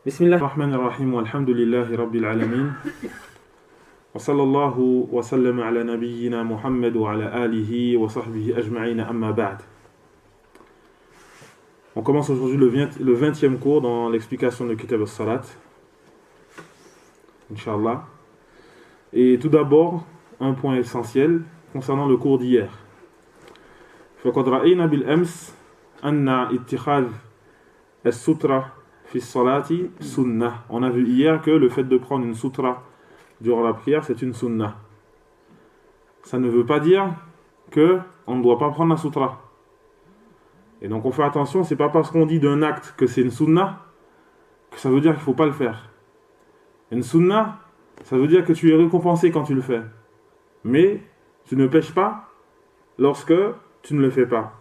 Bismillahirrahmanirrahim, walhamdulillahi rabbil alamin. Wa sallallahu wa sallam ala nabiyyina Muhammad wa ala alihi wa sahbihi ajma'ina amma ba'd. On commence aujourd'hui le 20e cours dans l'explication de Kitab al-Salat. Inch'Allah. Et tout d'abord, un point essentiel concernant le cours d'hier. فقد رأينا بالأمس أن اتخاذ السترة في الصلاة سنة. On a vu hier que le fait de prendre une sutra durant la prière, c'est une sunnah. Ça ne veut pas dire que on ne doit pas prendre la sutra. Et donc on fait attention, c'est pas parce qu'on dit d'un acte que c'est une sunnah que ça veut dire qu'il ne faut pas le faire. Une sunnah, ça veut dire que tu es récompensé quand tu le fais. Mais tu ne pèches pas lorsque tu ne le fais pas.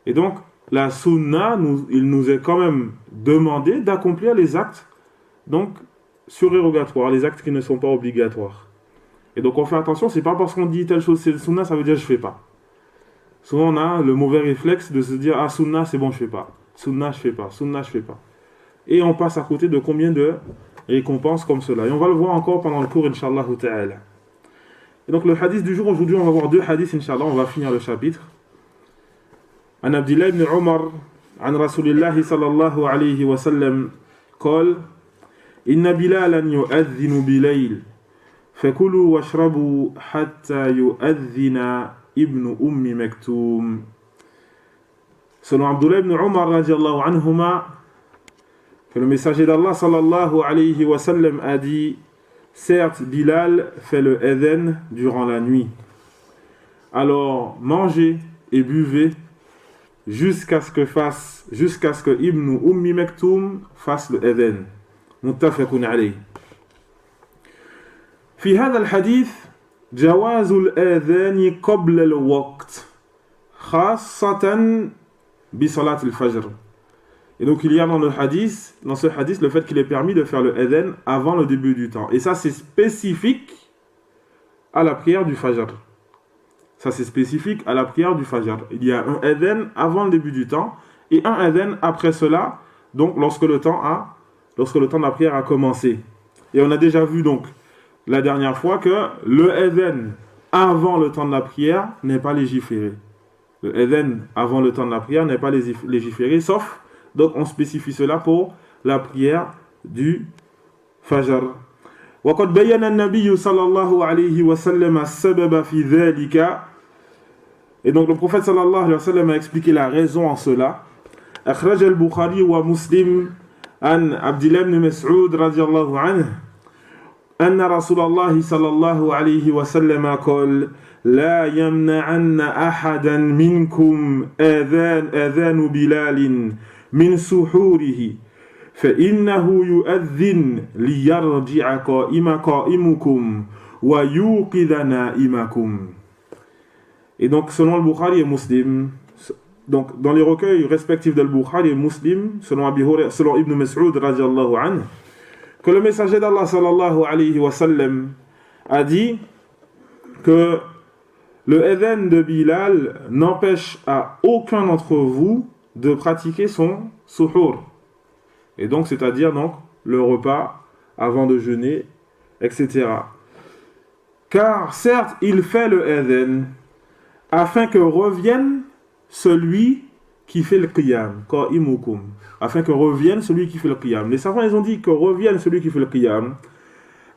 Et donc, la sunnah, il nous est quand même demandé d'accomplir les actes donc surérogatoires, les actes qui ne sont pas obligatoires. Et donc on fait attention, c'est pas parce qu'on dit telle chose c'est le sunnah, ça veut dire je fais pas. Souvent on a le mauvais réflexe de se dire ah sunnah c'est bon je fais pas, sunnah je fais pas, sunnah je fais pas. Et on passe à côté de combien de récompenses comme cela. Et on va le voir encore pendant le cours Inch'Allah ta'ala. Et donc le hadith du jour, aujourd'hui on va voir deux hadiths Inch'Allah, on va finir le chapitre. عن عبد الله بن عمر عن رسول الله صلى الله عليه وسلم قال إن بلالا يؤذن بليل فكلوا واشربوا حتى يؤذن ابن أم مكتوم. Selon Abdullah ibn Umar radiallahu anhuma, que le messager d'Allah sallallahu alayhi wa sallam a dit: certes Bilal fait le adhan durant la nuit, alors mangez et buvez jusqu'à ce que Ibn Ummi Maktoum fasse le adhan. Muttafaqun alayh. في هذا الحديث جواز الآذان قبل الوقت خاصة بصلاة الفجر. Et donc il y a dans ce hadith le fait qu'il est permis de faire le adhan avant le début du temps. Et ça c'est spécifique à la prière du fajr. Ça c'est spécifique à la prière du fajr. Il y a un adhan avant le début du temps et un adhan après cela, donc lorsque le temps de la prière a commencé. Et on a déjà vu donc la dernière fois que le adhan avant le temps de la prière n'est pas légiféré. Le adhan avant le temps de la prière n'est pas légiféré, sauf, donc on spécifie cela pour la prière du fajr. وقد بيّن النبي صلى الله عليه وسلم السبب في ذلك. Et donc le prophète sallallahu alayhi wa sallam a expliqué la raison en cela. أخرج البخاري ومسلم عن عبد الله بن مسعود رضي الله عنه أن رسول الله صلى الله عليه وسلم قال: لا يمنعن أحدا منكم آذان بلال من سحوره فإنه يؤذن ليرجع قائمكم ويوقظ نائمكم. Et donc selon le Bukhari et Muslim, donc dans les recueils respectifs de Bukhari et Muslim, selon Ibn Mas'ud radiyallahu anhu, que le messager d'Allah sallallahu alayhi wa sallam a dit que le adhan de Bilal n'empêche à aucun d'entre vous de pratiquer son suhour. Et donc, c'est-à-dire donc, le repas avant de jeûner, etc. Car certes, il fait le adhan afin que revienne celui qui fait le qiyam, qa'imukum, afin que revienne celui qui fait le qiyam. Les savants, ils ont dit que revienne celui qui fait le qiyam.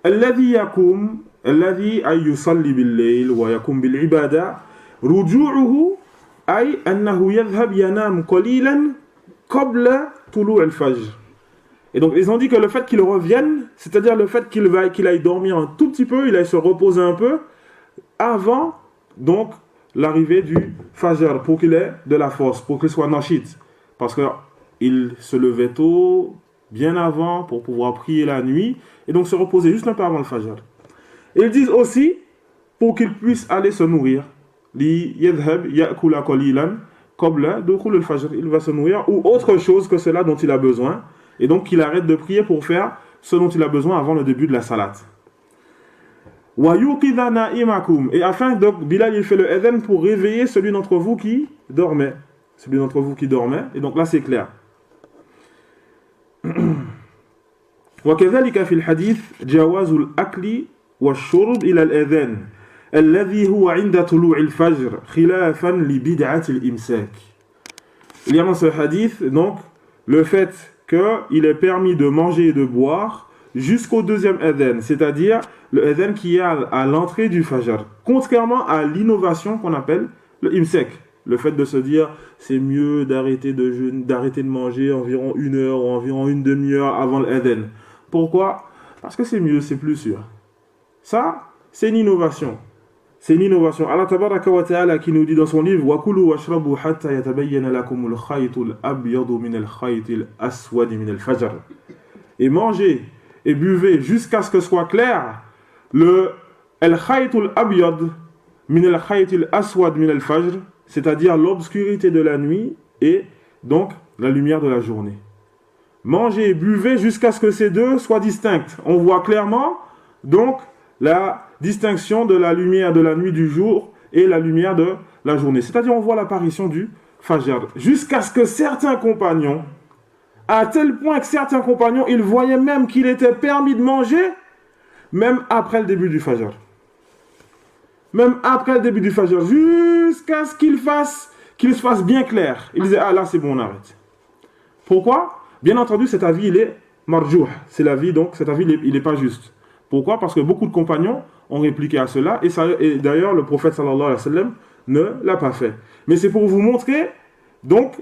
Alladhi yakum, alladhi ay yusalli bil-layl wa yakum bil-ibada, ruju'uhu ay annahu yadhhab yanam qalilan qabla tulu' al-fajr. Et donc ils ont dit que le fait qu'il revienne, c'est-à-dire le fait qu'il aille dormir un tout petit peu, il aille se reposer un peu, avant donc l'arrivée du fajr, pour qu'il ait de la force, pour qu'il soit nashit. Parce qu'il se levait tôt, bien avant, pour pouvoir prier la nuit, et donc se reposer juste un peu avant le fajr. Et ils disent aussi, pour qu'il puisse aller se nourrir, li yadhhab ya'kula qalilan qabla dukhul al-fajr, il va se nourrir, ou autre chose que cela dont il a besoin, et donc qu'il arrête de prier pour faire ce dont il a besoin avant le début de la salat. Wa yuqidha na'imakum, et afin donc Bilal il fait le adhan pour réveiller celui d'entre vous qui dormait, et donc là c'est clair. وكذلك في الحديث جواز الأكل والشرب إلى الأذان الذي هو عند طلوع الفجر خلافا لبدعة الإمساك. Il y a dans ce hadith donc le fait qu'il est permis de manger et de boire jusqu'au deuxième adhan, c'est-à-dire le adhan qui est à l'entrée du fajr, contrairement à l'innovation qu'on appelle le imsak, le fait de se dire c'est mieux d'arrêter de manger environ 1 heure ou environ une demi-heure avant le adhan. Pourquoi? Parce que c'est mieux, c'est plus sûr. Ça, c'est une innovation. C'est une innovation. Allah tabaraka wa ta'ala qui nous dit dans son livre وَكُلُوا وَاشْرَبُوا حَتَّى يَتَبَيَّنَ لَكُمُ الْخَيْطُ الْأَبْيَضُ مِنَ الْخَيْطِ الْأَسْوَدِ مِنَ الْفَجْرِ. Et mangez et buvez jusqu'à ce que soit clair le al-khayt al-abyad min al-khayt al-aswad min al-fajr, c'est-à-dire l'obscurité de la nuit et donc la lumière de la journée. Mangez et buvez jusqu'à ce que ces deux soient distincts. On voit clairement donc la distinction de la lumière de la nuit du jour et la lumière de la journée. C'est-à-dire on voit l'apparition du fajr. Jusqu'à ce que certains compagnons, à tel point que certains compagnons, ils voyaient même qu'il était permis de manger même après le début du fajr. Même après le début du fajr, jusqu'à ce qu'il se fasse bien clair. Ils disaient, ah là c'est bon, on arrête. Pourquoi? Bien entendu, cet avis, il est marjouh. C'est l'avis, donc cet avis, il n'est pas juste. Pourquoi? Parce que beaucoup de compagnons ont répliqué à cela, et d'ailleurs, le prophète sallallahu alayhi wa sallam ne l'a pas fait. Mais c'est pour vous montrer, donc,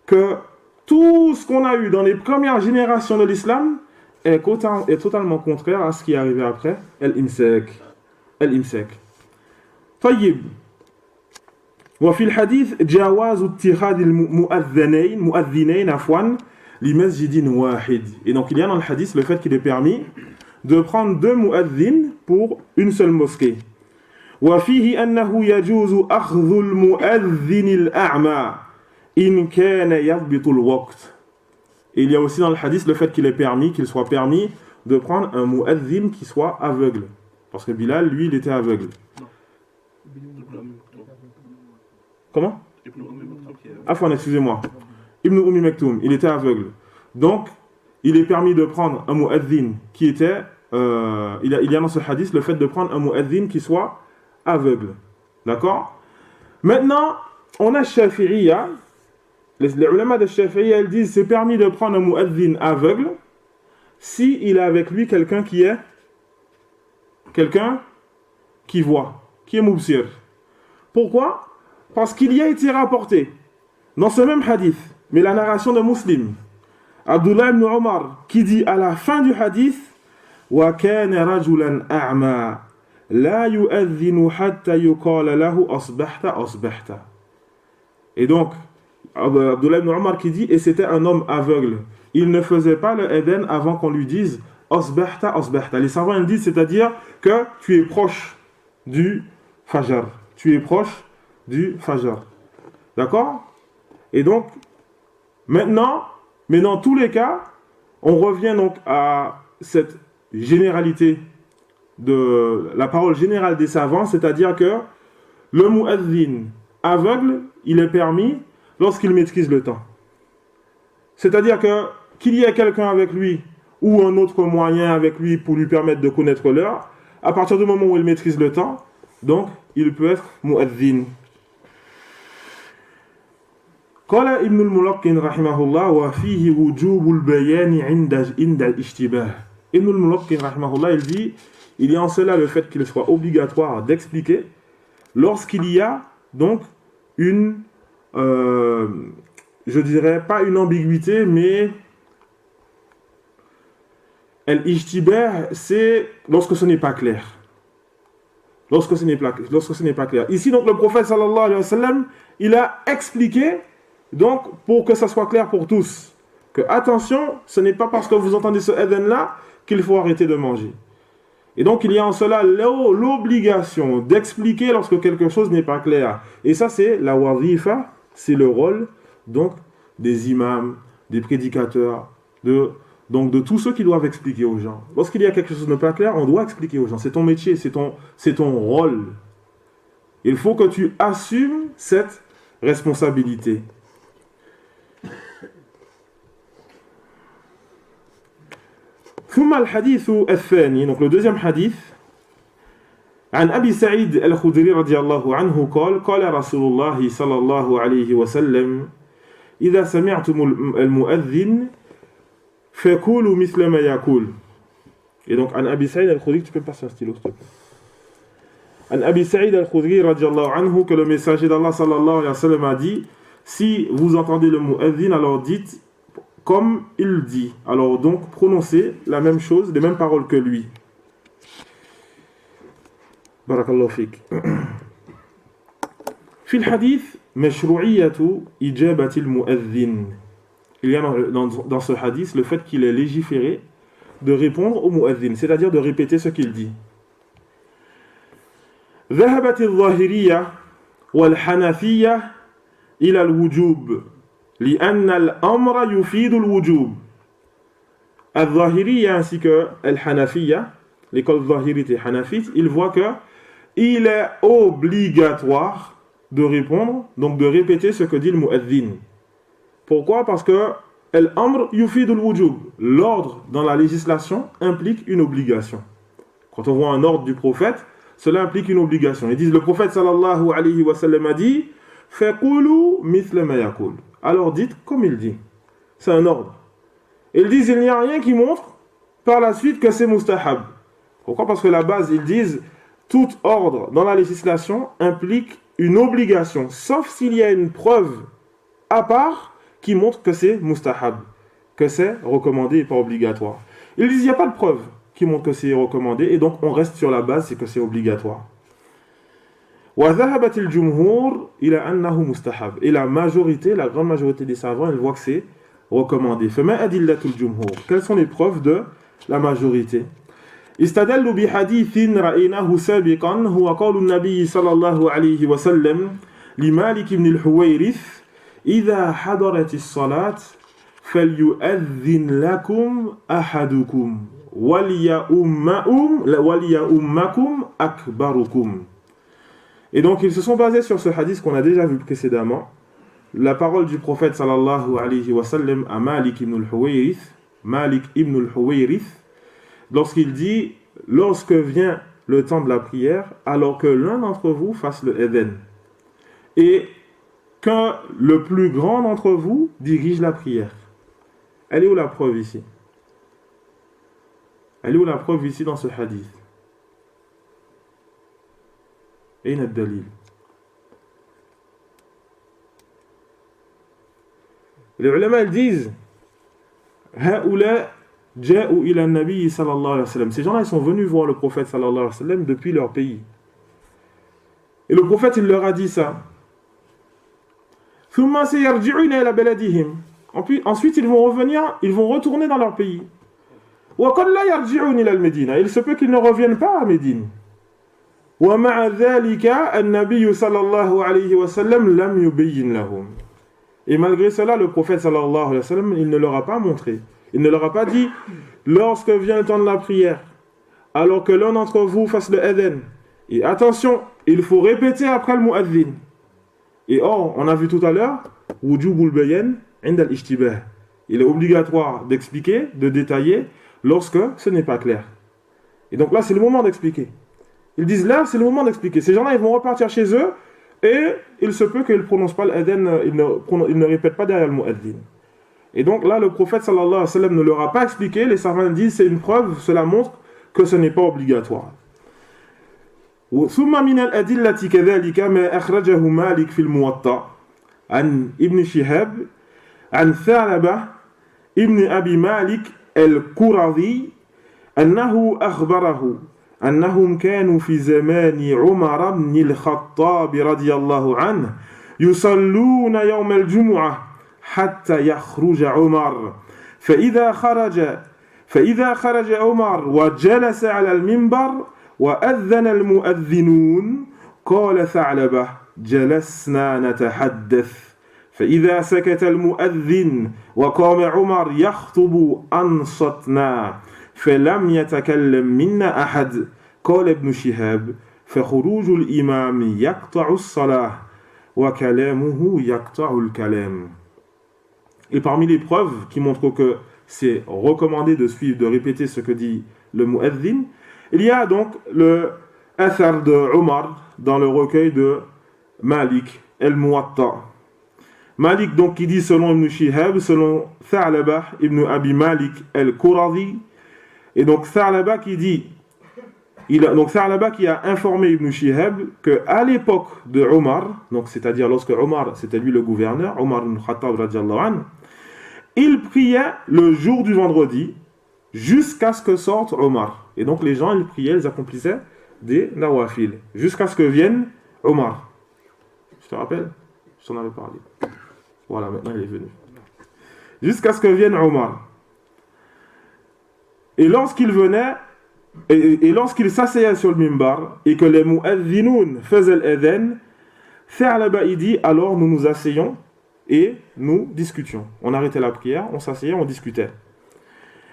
que tout ce qu'on a eu dans les premières générations de l'islam est totalement contraire à ce qui est arrivé après, al-imsak. Al-imsak. طيب. وفي الحديث جواز اتخاذ المؤذنين عفوا لمسجد واحد. Et donc il y a dans le hadith le fait qu'il est permis de prendre 2 mu'adhdhin pour une seule mosquée. وفيه أنه يجوز أخذ المؤذن الأعمى إن كان يضبط الوقت. Et il y a aussi dans le hadith le fait qu'il soit permis de prendre un mu'adhdhin qui soit aveugle. Parce que Bilal, lui, il était aveugle. Comment? Afwan, excusez-moi. Ibn Ummi Maktoum, il était aveugle. Donc, il est permis de prendre un mu'adhdhin qui était... il y a dans ce hadith le fait de prendre un mu'adhdhin qui soit aveugle. D'accord? Maintenant, on a Shafi'iyya. Les ulama de Shafi'iyya, ils disent c'est permis de prendre un mu'adhdhin aveugle si il a avec lui quelqu'un qui voit, qui est mubsir. Pourquoi? Parce qu'il y a été rapporté dans ce même hadith, mais la narration de Muslim, Abdullah ibn Omar, qui dit à la fin du hadith وَكَانَ رَجُلًا أَعْمَى لَا يُؤَذِّنُ حَتَّى يُقَالَ لَهُ أَصْبَحْتَ أَصْبَحْتَ. Et donc, Abdullah ibn Omar qui dit, et c'était un homme aveugle, il ne faisait pas le adhan avant qu'on lui dise أصبحت أصبحت. Les savants ils disent, c'est-à-dire que tu es proche du fajr. Tu es proche du fajr. D'accord? Et donc, maintenant, mais dans tous les cas, on revient donc à cette généralité de la parole générale des savants, c'est-à-dire que le mu'adhdhin aveugle, il est permis lorsqu'il maîtrise le temps. C'est-à-dire que qu'il y ait quelqu'un avec lui ou un autre moyen avec lui pour lui permettre de connaître l'heure, à partir du moment où il maîtrise le temps, donc il peut être mu'adhdhin. قال ابن الملقن رحمه الله وفيه وجوب البيان عند الاشتباه. Ibn al-Mulaqin rahimahullah, il dit, il y a en cela le fait qu'il soit obligatoire d'expliquer lorsqu'il y a donc une, je dirais pas une ambiguïté, mais al-ishtibah, c'est lorsque ce n'est pas clair. Lorsque ce n'est pas clair. Ici donc le prophète sallallahu alayhi wa sallam, il a expliqué donc pour que ça soit clair pour tous que attention, ce n'est pas parce que vous entendez ce adhan là qu'il faut arrêter de manger. Et donc il y a en cela l'obligation d'expliquer lorsque quelque chose n'est pas clair. Et ça c'est la wazifa, c'est le rôle donc des imams, des prédicateurs, donc de tous ceux qui doivent expliquer aux gens. Lorsqu'il y a quelque chose de pas clair, on doit expliquer aux gens. C'est ton métier, c'est ton rôle. Il faut que tu assumes cette responsabilité. ثم الحديث الثاني, donc le deuxième hadith, عن أبي سعيد الخدري رضي الله عنه قال قال رسول الله صلى الله عليه وسلم إذا سمعتم المؤذن فقولوا مثل ما يقول. Et donc, عن أبي سعيد الخدري, tu peux me passer un stylo, s'il te plaît. عن أبي سعيد الخدري رضي الله عنه, que le messager d'Allah صلى الله عليه وسلم a dit, si vous entendez le mu'adhin, alors dites comme il dit. Alors donc, prononcez la même chose, les mêmes paroles que lui. Barakallahu fik. في الحديث مشروعية إجابة المؤذن. Il y a dans ce hadith le fait qu'il est légiféré de répondre au mu'adhin, c'est-à-dire de répéter ce qu'il dit. ذهبت الظاهرية والحنفية إلى الوجوب لأن الأمر يفيد الوجوب. الظاهرية ainsi que الحنفية, l'école zahirite et hanafite, ils voient que il est obligatoire de répondre, donc de répéter ce que dit le mu'adhin. Pourquoi? Parce que al-amr yufid al-wujub. L'ordre dans la législation implique une obligation. Quand on voit un ordre du prophète, cela implique une obligation. Ils disent, le prophète sallallahu alayhi wa sallam a dit, faqulu mithla ma yaqul. Alors dites comme il dit. C'est un ordre. Ils disent, il n'y a rien qui montre par la suite que c'est mustahab. Pourquoi? Parce que la base, ils disent, tout ordre dans la législation implique une obligation, sauf s'il y a une preuve à part qui montre que c'est mustahab, que c'est recommandé et pas obligatoire. Ils disent, il n'y a pas de preuve qui montre que c'est recommandé, et donc on reste sur la base, c'est que c'est obligatoire. وَذَهَبَتِ الْجُمْهُورِ إِلَى أَنَّهُ مُسْتَحَبٌ. Et la majorité, la grande majorité des savants, ils voient que c'est recommandé. فَمَا أَدِلَّةُ الْجُمْهُورِ. Quelles sont les preuves de la majorité? استدلوا بحديث رأيناه سابقا هو قول النبي صلى الله عليه وسلم لمالك بن الحويرث إذا حضرت الصلاة فليؤذن لكم أحدكم وليؤمكم أكبركم. Et donc ils se sont basés sur ce hadith qu'on a déjà vu précédemment, la parole du prophète sallallahu alayhi wa sallam à Malik ibn al-Huwayrith, lorsqu'il dit, lorsque vient le temps de la prière, alors que l'un d'entre vous fasse le adhan, et que le plus grand d'entre vous dirige la prière. Elle est où la preuve ici? Elle est où la preuve ici dans ce hadith? أين الدليل? Les ulama ils disent هؤلاء جاءوا إلى النبي صلى الله عليه وسلم. Ces gens-là ils sont venus voir le prophète صلى الله عليه وسلم depuis leur pays. Et le prophète il leur a dit ça. ثم سيرجعون إلى بلدهم. Ensuite ils vont revenir, ils vont retourner dans leur pays. وقد لا يرجعون إلى المدينة. Il se peut qu'ils ne reviennent pas à Médine. ومع ذلك النبي صلى الله عليه وسلم لم يبين لهم. Et malgré cela, le prophète sallallahu alayhi wa sallam, il ne leur a pas montré. Il ne leur a pas dit, lorsque vient le temps de la prière, alors que l'un d'entre vous fasse le adhan. Et attention, il faut répéter après le mu'adhin. Et or, on a vu tout à l'heure, wujubul bayan inda al-ishtibah. Il est obligatoire d'expliquer, de détailler, lorsque ce n'est pas clair. Et donc là, c'est le moment d'expliquer. Ils disent là, c'est le moment d'expliquer. Ces gens-là, ils vont repartir chez eux, et il se peut qu'ils ne prononcent pas l'adhan, ils ne répètent pas derrière le mu'adhin. Et donc là, le prophète sallallahu alayhi wa sallam ne leur a pas expliqué. Les savants disent c'est une preuve, cela montre que ce n'est pas obligatoire. ثم من الأدلة كذلك ما أخرجه مالك في الموطأ عن ابن شهاب عن ثعلبة ابن أبي مالك القرظي أنه أخبره أنهم كانوا في زمان عمر بن الخطاب رضي الله عنه يصلون يوم الجمعة حتى يخرج عمر فإذا خرج عمر وجلس على المنبر وأذن المؤذنون قال ثعلبة جلسنا نتحدث فإذا سكت المؤذن وقام عمر يخطب أنصتنا فلم يتكلم منا أحد. قال ابن شهاب فخروج الإمام يقطع الصلاة وكلامه يقطع الكلام. Et parmi les preuves qui montrent que c'est recommandé de suivre, de répéter ce que dit le mu'adhin. Il y a donc le athar de Omar dans le recueil de Malik el-Muwatta. Malik donc qui dit selon Ibn Shihab, selon Tha'laba ibn Abi Malik el-Quradi, et donc Tha'laba qui dit, donc Tha'laba qui a informé Ibn Shihab qu'à l'époque de Omar, donc c'est-à-dire lorsque Omar, c'était lui le gouverneur, Omar ibn Khattab radiyallahu anhu, il priait le jour du vendredi jusqu'à ce que sorte Omar. Et donc les gens, ils priaient, ils accomplissaient des nawafil jusqu'à ce que vienne Omar. Je te rappelle? Je t'en avais parlé. Voilà, maintenant il est venu. Jusqu'à ce que vienne Omar. Et lorsqu'il venait, et lorsqu'il s'asseyait sur le mimbar, et que les mu'adhinoun faisaient l'adhan, Tha'laba il dit, alors nous nous asseyons et nous discutions. On arrêtait la prière, on s'asseyait, on discutait.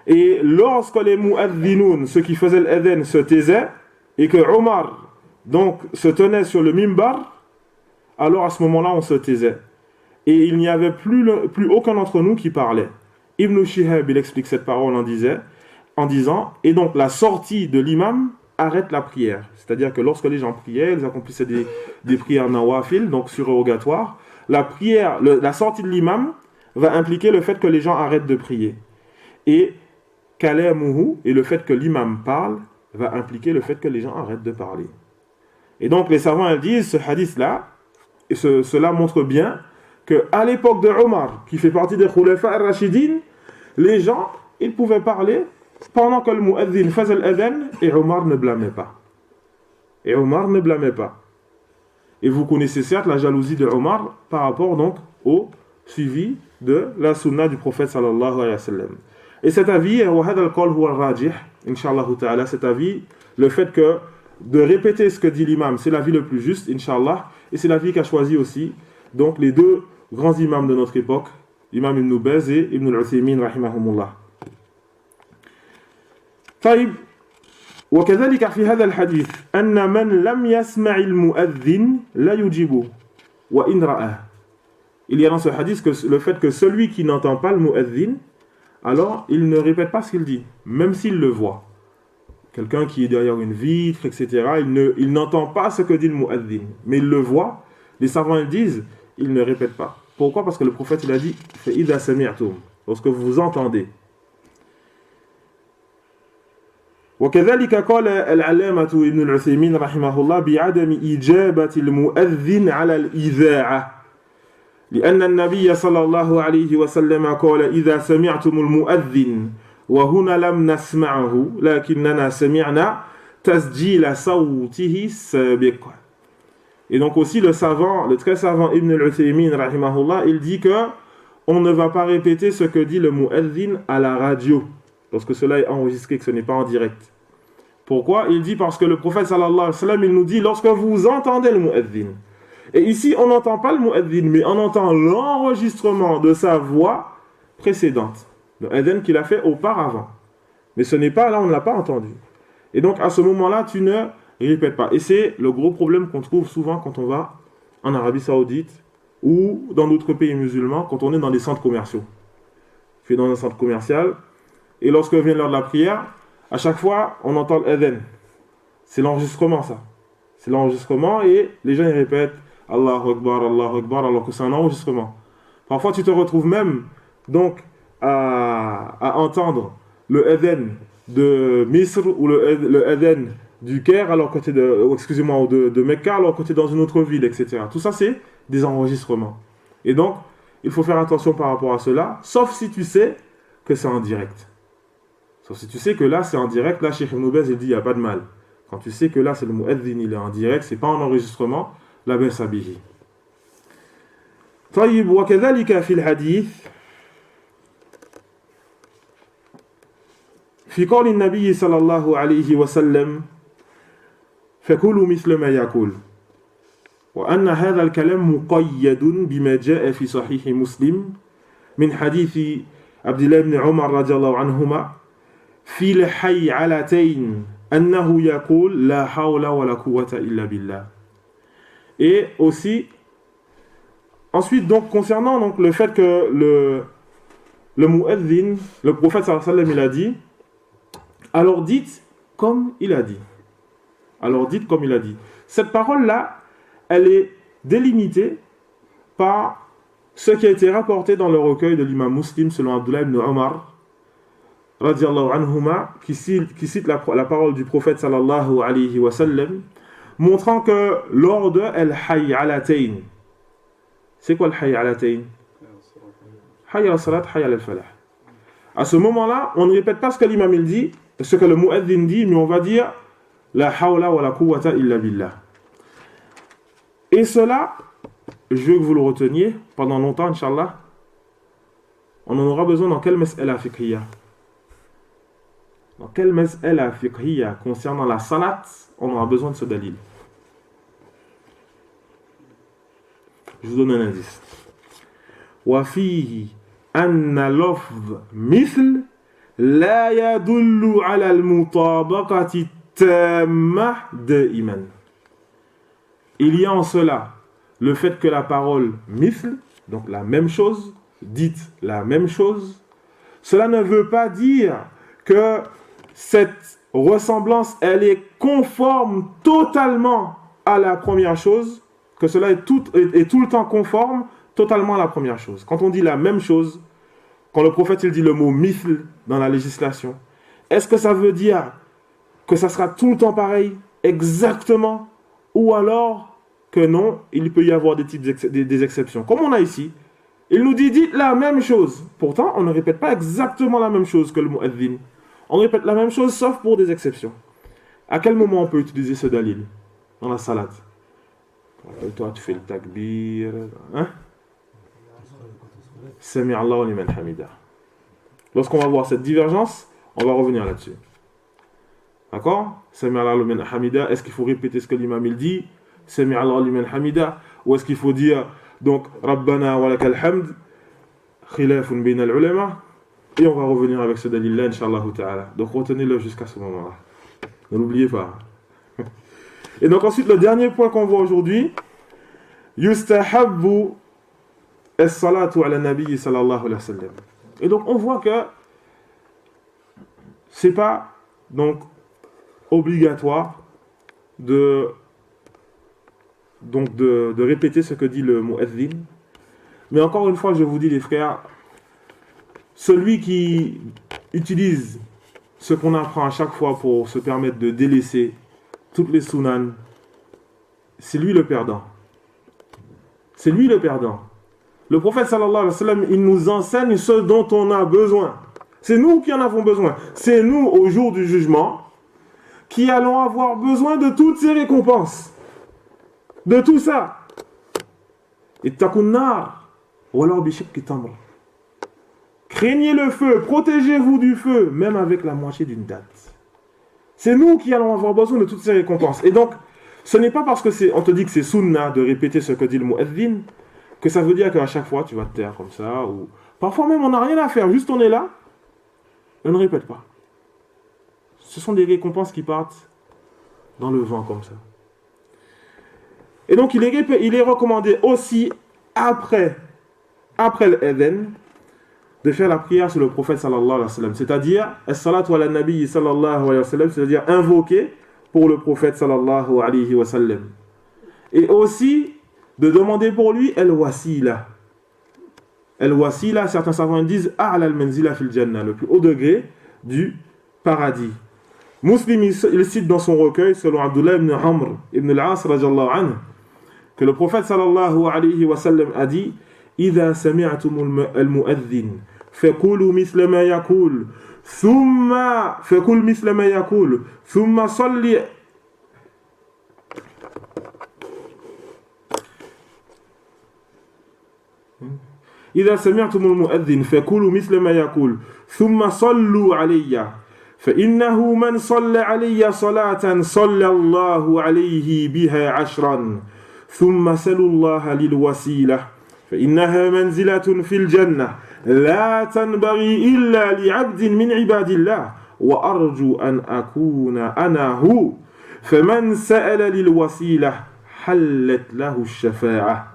Et lorsque les mu'adhinoun, ceux qui faisaient l'adhan, se taisaient, et que Omar donc se tenait sur le mimbar, alors à ce moment-là on se taisait. Et il n'y avait plus aucun d'entre nous qui parlait. Ibn Shihab, il explique cette parole en disant, et donc la sortie de l'imam arrête la prière. C'est-à-dire que lorsque les gens priaient, ils accomplissaient des prières nawafil, donc surrogatoires, la sortie de l'imam va impliquer le fait que les gens arrêtent de prier. Et kalamuhu, et le fait que l'imam parle, va impliquer le fait que les gens arrêtent de parler. Et donc les savants ils disent, ce hadith-là, et cela montre bien qu'à l'époque de Omar, qui fait partie des Khulafa al-Rashidin, les gens, ils pouvaient parler pendant que le mu'adhin faisait l'adhan, et Omar ne blâmait pas. Et Omar ne blâmait pas. Et vous connaissez certes la jalousie de Omar par rapport donc au suivi de la sunna du prophète sallallahu alayhi wa sallam. Et cet avis, Inch'Allah ta'ala, cet avis, le fait que de répéter ce que dit l'imam, c'est l'avis le plus juste, Inch'Allah, et c'est l'avis qu'a choisi aussi donc les deux grands imams de notre époque, l'imam Ibn Baz et Ibn al-Uthaymin rahimahumullah. طيب وكذلك في هذا الحديث أن من لم يسمع المؤذن لا يجيبه وإن رآه. Il y a dans ce hadith que le fait que celui qui n'entend pas le mu'adhin, alors il ne répète pas ce qu'il dit, même s'il le voit. Quelqu'un qui est derrière une vitre, etc., il n'entend pas ce que dit le mu'adhin, mais il le voit. Les savants ils disent, il ne répète pas. Pourquoi? Parce que le prophète il a dit, فَإِذَا سَمِعْتُمْ, lorsque vous entendez. وكذلك قال العلامة ابن العثيمين رحمه الله بعدم إجابة المؤذن على الإذاعة لأن النبي صلى الله عليه وسلم قال إذا سمعتم المؤذن وهنا لم نسمعه لكننا سمعنا تسجيل صوته السابق. Et donc aussi le très savant Ibn al-Uthaymin rahimahullah, il dit que on ne va pas répéter ce que dit le mu'adhin à la radio lorsque cela est enregistré, que ce n'est pas en direct. Pourquoi? Il dit parce que le prophète sallallahu alayhi wa sallam, il nous dit lorsque vous entendez le mu'adhin. Et ici, on n'entend pas le mu'adhin, mais on entend l'enregistrement de sa voix précédente, le adhan qu'il a fait auparavant. Mais ce n'est pas là, on ne l'a pas entendu. Et donc, à ce moment-là, tu ne répètes pas. Et c'est le gros problème qu'on trouve souvent quand on va en Arabie Saoudite ou dans d'autres pays musulmans, quand on est dans des centres commerciaux. Tu es dans un centre commercial, et lorsque vient l'heure de la prière, à chaque fois, on entend l'adhan. C'est l'enregistrement, ça. C'est l'enregistrement, et les gens ils répètent Allahu Akbar, alors que c'est un enregistrement. Parfois, tu te retrouves même donc à entendre le adhan de Misr ou le adhan du Caire, alors que tu es de Mecca, alors que tu es dans une autre ville, etc. Tout ça, c'est des enregistrements. Et donc, il faut faire attention par rapport à cela, sauf si tu sais que c'est en direct. Sauf si tu sais que là, c'est en direct, là, Cheikh Ibn Baz, il dit, il n'y a pas de mal. Quand tu sais que là, c'est le mu'adhin, il est en direct, c'est pas en enregistrement, la baisse bihi. طيب وكذلك في الحديث في قول النبي صلى الله عليه وسلم فكلوا مثل ما يأكل وأن هذا الكلام مقيد بما جاء في صحيح مسلم من حديث عبد الله بن عمر رضي الله عنهما في الحيعلتين أنه يقول لا حول ولا قوة إلا بالله. Et aussi, ensuite, donc, concernant donc, le fait que le mu'adhin, le prophète sallallahu alayhi wa sallam, il a dit, alors dites comme il a dit. Alors dites comme il a dit. Cette parole-là, elle est délimitée par ce qui a été rapporté dans le recueil de l'imam Muslim selon Abdullah ibn Omar, radiallahu anhuma, qui cite la parole du prophète sallallahu alayhi wa sallam, montrant que lors de al-hayy alatayn, c'est quoi le hayy alatayn? Hayy al-salat, hayy al-falah. À ce moment-là, on ne répète pas ce que l'imam il dit, ce que le mu'adhin dit, mais on va dire la hawla wa la quwwata illa billah. Et cela, je veux que vous le reteniez pendant longtemps, Inch'Allah. On en aura besoin dans quelle mas'ala fiqhiyya? Dans quelle mas'ala fiqhiyya concernant la salat, on aura besoin de ce dalil. Je vous donne un indice. Wa fihi anna lafz mithl la yadullu ala al-mutabaqati tamma da'iman. Il y a en cela le fait que la parole mithl, donc la même chose, dite la même chose, cela ne veut pas dire que cette ressemblance, elle est conforme totalement à la première chose, que cela est tout le temps conforme totalement à la première chose. Quand on dit la même chose, quand le prophète il dit le mot mithl dans la législation, est-ce que ça veut dire que ça sera tout le temps pareil, exactement, ou alors que non, il peut y avoir des exceptions. Comme on a ici, il nous dit dites la même chose. Pourtant, on ne répète pas exactement la même chose que le mu'adhin. On répète la même chose sauf pour des exceptions. À quel moment on peut utiliser ce dalil dans la salat? Toi, tu fais le takbir. Hein? Sami Allahu liman hamida. Lorsqu'on va voir cette divergence, on va revenir là-dessus. D'accord? Sami Allahu liman hamida. Est-ce qu'il faut répéter ce que l'imam il dit? Sami Allahu liman hamida. Ou est-ce qu'il faut dire donc Rabbana wa lakal hamd? Khilafun bayna al-ulama. Et on va revenir avec ce dalil-là, Inch'Allah ta'ala. Donc retenez-le jusqu'à ce moment-là. Ne l'oubliez pas. Et donc ensuite, le dernier point qu'on voit aujourd'hui, Yustahabbu as-salatu ala nabi sallallahu alayhi wa sallam. Et donc on voit que c'est pas donc obligatoire de répéter ce que dit le mu'adhin. Mais encore une fois, je vous dis les frères, celui qui utilise ce qu'on apprend à chaque fois pour se permettre de délaisser toutes les sunan, c'est lui le perdant. C'est lui le perdant. Le prophète sallallahu alayhi wa sallam, il nous enseigne ce dont on a besoin. C'est nous qui en avons besoin. C'est nous, au jour du jugement, qui allons avoir besoin de toutes ces récompenses. De tout ça. Ittaqun nar, walaw bi shiqqi tamr. Craignez le feu, protégez-vous du feu, même avec la moitié d'une date. C'est nous qui allons avoir besoin de toutes ces récompenses. Et donc, ce n'est pas parce que on te dit que c'est sunnah de répéter ce que dit le mu'adhin, que ça veut dire qu'à chaque fois tu vas te taire comme ça. Ou... Parfois même on n'a rien à faire, juste on est là, et on ne répète pas. Ce sont des récompenses qui partent dans le vent comme ça. Et donc il est recommandé aussi après l'adhan, de faire la prière sur le prophète sallallahu alayhi wa sallam, c'est-à-dire as-salatu ala nabi sallallahu alayhi wa sallam, c'est-à-dire invoquer pour le prophète sallallahu alayhi wa sallam. Et aussi de demander pour lui al-wasila. Al-wasila, certains savants disent a'la al-manzila fil jannah, le plus haut degré du paradis. Muslim, il cite dans son recueil, selon Abdullah ibn Amr ibn al-As radiyallahu anhu, que le prophète sallallahu alayhi wa sallam a dit إذا سمعتم المؤذن فقولوا مثل ما يقول ثم صلي إذا سمعتم المؤذن فقولوا مثل ما يقول ثم صلوا علي فإنه من صلى علي صلاة صلى الله عليه بها عشرا ثم سلوا الله للوسيلة فإنها منزلة في الجنة لا تنبغي إلا لعبد من عباد الله وأرجو أن أكون أنا هو فمن سأل للوسيلة حلت له الشفاعة.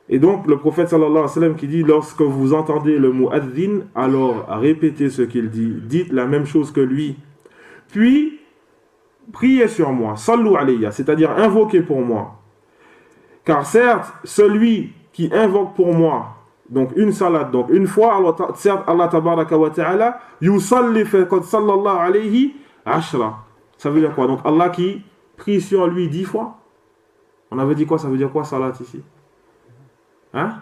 Et donc, le prophète sallallahu alayhi wa sallam qui dit, lorsque vous entendez le mot adhin, alors répétez ce qu'il dit, dites la même chose que lui, puis priez sur moi, sallu alayya, c'est-à-dire invoquez pour moi. Car certes, celui qui invoque pour moi, donc une salade, donc une fois, alors, certes, Allah tabaraka wa ta'ala, yusalli faqad sallallahu alayhi ashra. Ça veut dire quoi? Donc Allah qui prie sur lui 10 fois. On avait dit quoi? Ça veut dire quoi, salat ici? Hein?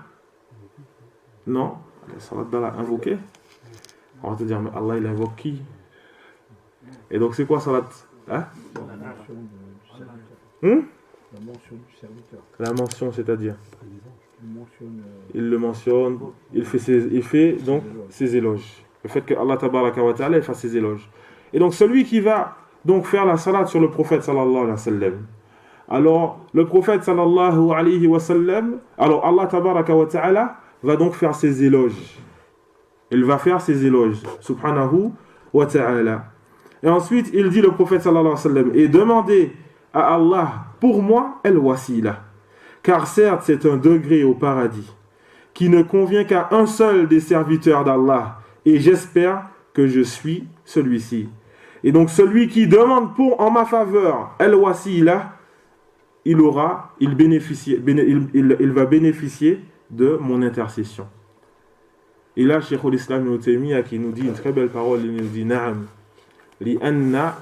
Non? La salat d'Allah invoquée. On va te dire, mais Allah il invoque qui? Et donc c'est quoi salat? Hein? La mention du serviteur. La mention, c'est-à-dire? Il le mentionne, il fait donc ses éloges. Le fait que Allah tabaraka wa ta'ala fasse ses éloges. Et donc celui qui va donc faire la salat sur le prophète sallallahu alayhi wa sallam. Alors le prophète sallallahu alayhi wa sallam, alors Allah tabaraka wa ta'ala va donc faire ses éloges. Il va faire ses éloges, subhanahu wa ta'ala. Et ensuite il dit le prophète sallallahu alayhi wa sallam, et demandez à Allah pour moi al-wasila. Car certes, c'est un degré au paradis qui ne convient qu'à un seul des serviteurs d'Allah. Et j'espère que je suis celui-ci. Et donc, celui qui demande en ma faveur al-wasila, il va bénéficier de mon intercession. Et là, Cheikh al-Islam Ibn Taymiyyah qui nous dit une très belle parole, il nous dit Na'am, li'anna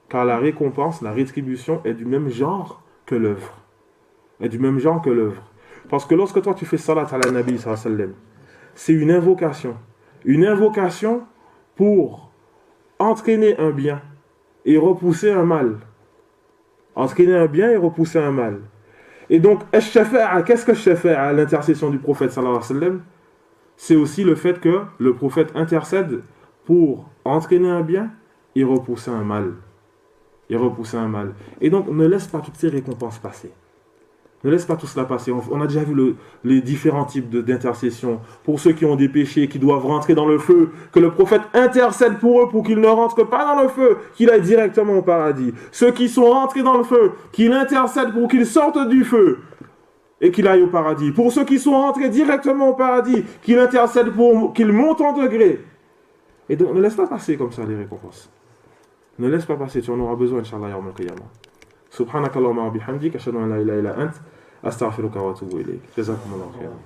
car la récompense, la rétribution est du même genre que l'œuvre. Parce que lorsque toi tu fais salat à la Nabi sallallahu alayhi wa sallam, c'est une invocation. Une invocation pour entraîner un bien et repousser un mal. Entraîner un bien et repousser un mal. Et donc, qu'est-ce que shafa'a, l'intercession du prophète sallallahu alayhi wa sallam? C'est aussi le fait que le prophète intercède pour entraîner un bien et repousser un mal. Et donc, ne laisse pas toutes ces récompenses passer. Ne laisse pas tout cela passer. On a déjà vu les différents types d'intercession. Pour ceux qui ont des péchés, qui doivent rentrer dans le feu, que le prophète intercède pour eux pour qu'ils ne rentrent pas dans le feu, qu'il aille directement au paradis. Ceux qui sont rentrés dans le feu, qu'il intercède pour qu'ils sortent du feu et qu'il aille au paradis. Pour ceux qui sont rentrés directement au paradis, qu'il intercède pour qu'ils montent en degré. Et donc, ne laisse pas passer comme ça les récompenses. Ne laisse pas passer, tu en auras besoin, Inch'Allah, yawm al-qiyamah. Subhanakallahumma wa bihamdik, ashhadu an la ilaha illa ant, astaghfiruka wa atubu ilayk. Jazakumullahu khairan.